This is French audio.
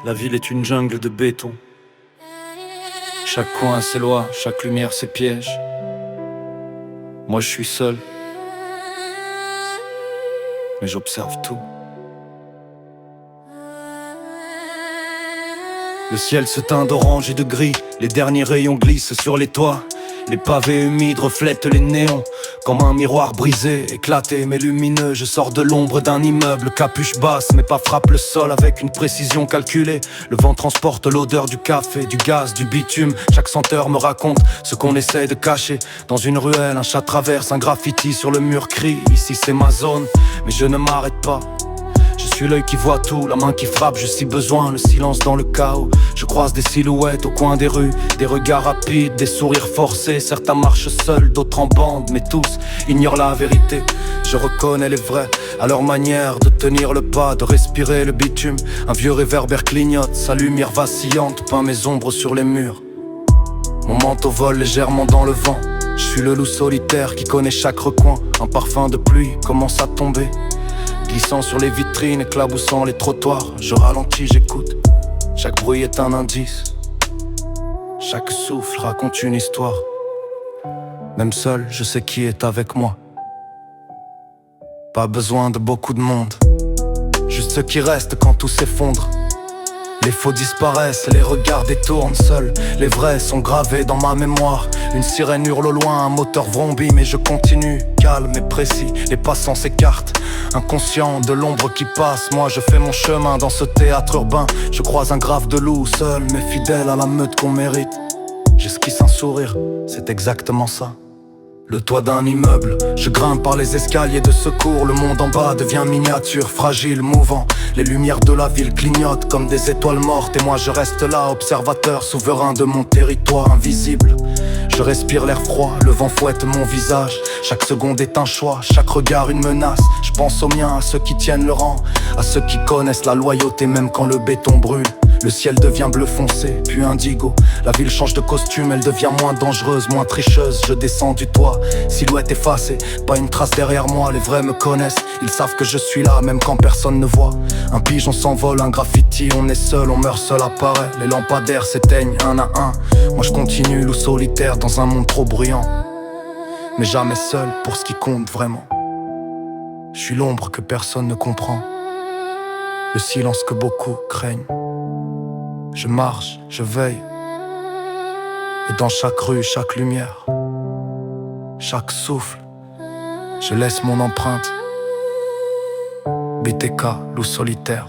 La ville est une jungle de béton. Chaque coin a ses lois, chaque lumière ses pièges. Moi je suis seul, mais j'observe tout. Le ciel se teint d'orange et de gris, les derniers rayons glissent sur les toits. Les pavés humides reflètent les néons, comme un miroir brisé, éclaté mais lumineux. Je sors de l'ombre d'un immeuble, capuche basse mais pas frappe le sol avec une précision calculée. Le vent transporte l'odeur du café, du gaz, du bitume. Chaque senteur me raconte ce qu'on essaie de cacher. Dans une ruelle, un chat traverse, un graffiti sur le mur crie: ici c'est ma zone, mais je ne m'arrête pas. Je suis l'œil qui voit tout, la main qui frappe, je si besoin, le silence dans le chaos. Je croise des silhouettes au coin des rues, des regards rapides, des sourires forcés. Certains marchent seuls, d'autres en bande, mais tous ignorent la vérité. Je reconnais les vrais, à leur manière de tenir le pas, de respirer le bitume. Un vieux réverbère clignote, sa lumière vacillante peint mes ombres sur les murs. Mon manteau vole légèrement dans le vent. Je suis le loup solitaire qui connaît chaque recoin. Un parfum de pluie commence à tomber, glissant sur les vitrines, éclaboussant les trottoirs. Je ralentis, j'écoute. Chaque bruit est un indice. Chaque souffle raconte une histoire. Même seul, je sais qui est avec moi. Pas besoin de beaucoup de monde, juste ce qui reste quand tout s'effondre. Les faux disparaissent, les regards détournent. Seuls les vrais sont gravés dans ma mémoire. Une sirène hurle au loin, un moteur vrombit, mais je continue, calme et précis. Les passants s'écartent, inconscient de l'ombre qui passe. Moi je fais mon chemin dans ce théâtre urbain. Je croise un grave de loup, seul mais fidèle à la meute qu'on mérite. J'esquisse un sourire, c'est exactement ça. Le toit d'un immeuble, je grimpe par les escaliers de secours. Le monde en bas devient miniature, fragile, mouvant. Les lumières de la ville clignotent comme des étoiles mortes. Et moi je reste là, observateur, souverain de mon territoire invisible. Je respire l'air froid, le vent fouette mon visage. Chaque seconde est un choix, chaque regard une menace. Je pense aux miens, à ceux qui tiennent le rang, à ceux qui connaissent la loyauté même quand le béton brûle. Le ciel devient bleu foncé, puis indigo. La ville change de costume, elle devient moins dangereuse, moins tricheuse. Je descends du toit, silhouette effacée, pas une trace derrière moi. Les vrais me connaissent, ils savent que je suis là, même quand personne ne voit. Un pigeon s'envole, un graffiti, on est seul, on meurt seul apparaît. Les lampadaires s'éteignent un à un. Moi je continue, loup solitaire dans un monde trop bruyant, mais jamais seul pour ce qui compte vraiment. Je suis l'ombre que personne ne comprend, le silence que beaucoup craignent. Je marche, je veille, et dans chaque rue, chaque lumière, chaque souffle, je laisse mon empreinte. BTK, loup solitaire.